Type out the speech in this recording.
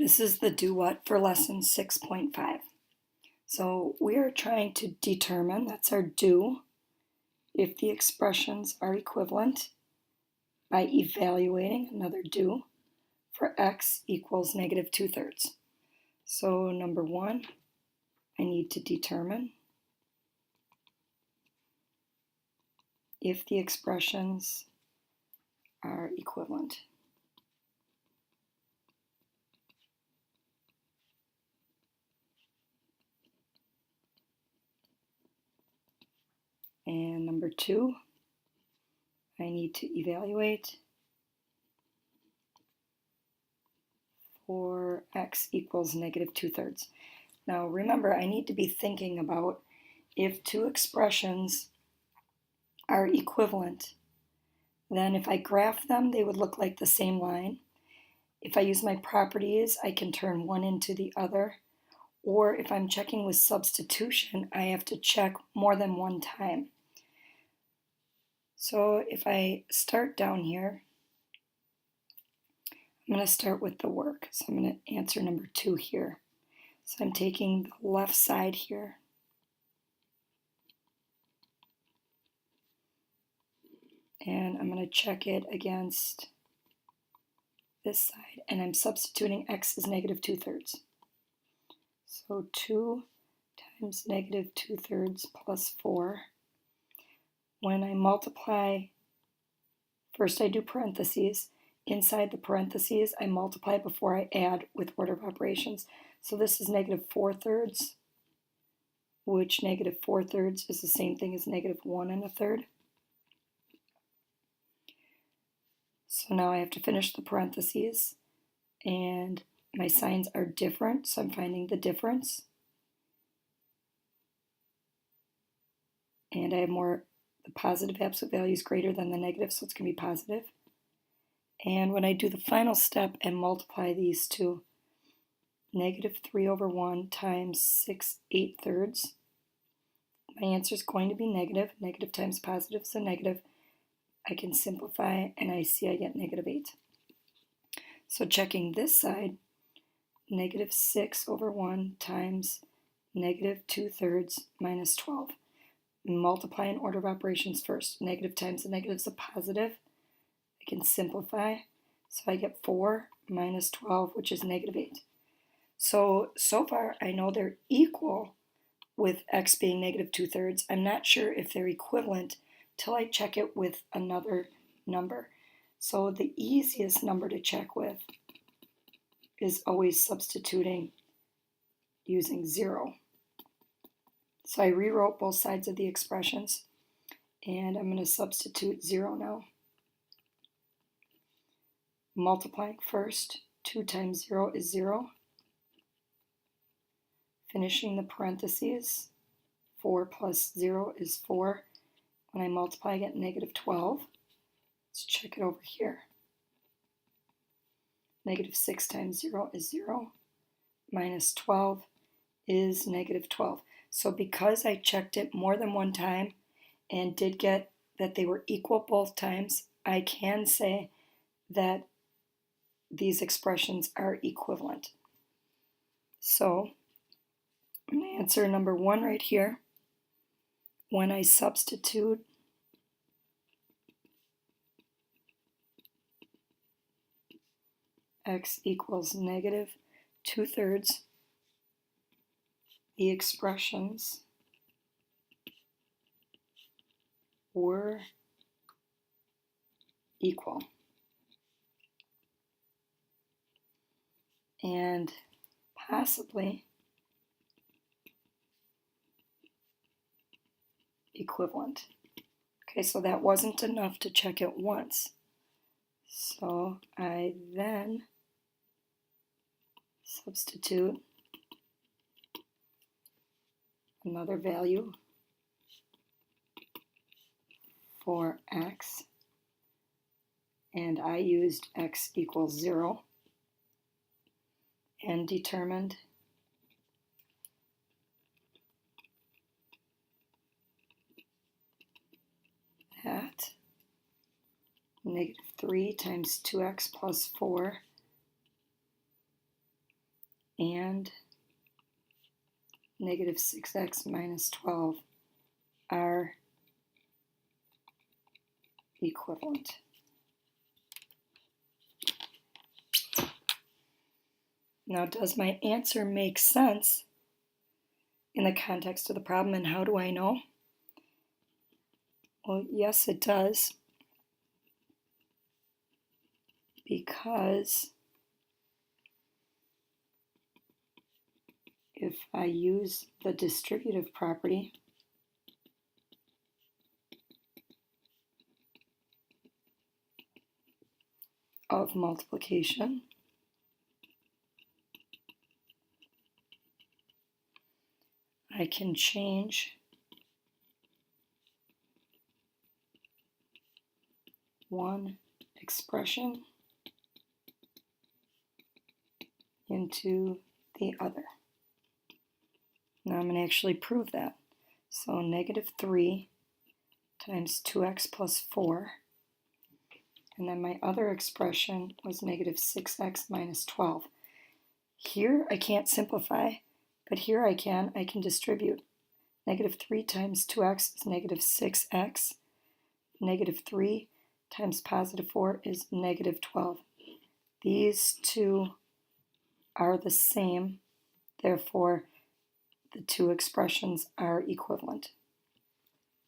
This is the do what for lesson 6.5. So we are trying to determine, that's our do, if the expressions are equivalent by evaluating another do for x equals negative 2/3. So number one, I need to determine if the expressions are equivalent. And number two, I need to evaluate for x equals negative 2/3. Now remember, I need to be thinking about if two expressions are equivalent, then if I graph them, they would look like the same line. If I use my properties, I can turn one into the other. Or if I'm checking with substitution, I have to check more than one time. So if I start down here, I'm going to start with the work. So I'm going to answer number 2 here. So I'm taking the left side here. And I'm going to check it against this side. And I'm substituting x is negative 2/3. So 2 times negative 2/3 plus 4. When I multiply, first I do parentheses. Inside the parentheses, I multiply before I add with order of operations. So this is negative 4/3, which negative 4/3 is the same thing as negative 1 1/3. So now I have to finish the parentheses, and my signs are different, so I'm finding the difference. And I have more, the positive absolute value is greater than the negative, so it's going to be positive. And when I do the final step and multiply these two, negative 3/1 times 6/8, my answer is going to be negative. Negative times positive is a negative. I can simplify, and I see I get negative 8. So checking this side, negative 6/1 times negative 2/3 minus 12. Multiply in order of operations first. Negative times a negative is a positive. I can simplify. So I get 4 minus 12, which is negative 8. So far I know they're equal with x being negative 2/3. I'm not sure if they're equivalent till I check it with another number. So the easiest number to check with is always substituting using 0. So I rewrote both sides of the expressions, and I'm going to substitute 0 now. Multiplying first, 2 times 0 is 0. Finishing the parentheses, 4 plus 0 is 4. When I multiply, I get negative 12. Let's check it over here. Negative 6 times 0 is 0. Minus 12 is negative 12. So because I checked it more than one time and did get that they were equal both times, I can say that these expressions are equivalent. So I'm going to answer number 1 right here. When I substitute x equals negative 2/3, the expressions were equal. And possibly equivalent. Okay, so that wasn't enough to check it once. So I then substitute another value for x, and I used x equals 0 and determined that negative 3 times 2x plus 4 and negative 6x minus 12 are equivalent. Now, does my answer make sense in the context of the problem, and how do I know? Well, yes, it does, because if I use the distributive property, of multiplication, I can change one expression into the other. Now I'm going to actually prove that. So negative 3 times 2x plus 4, and then my other expression was negative 6x minus 12. Here I can't simplify, but here I can. I can distribute. Negative 3 times 2x is negative 6x. Negative 3 times positive 4 is negative 12. These two are the same, therefore the two expressions are equivalent.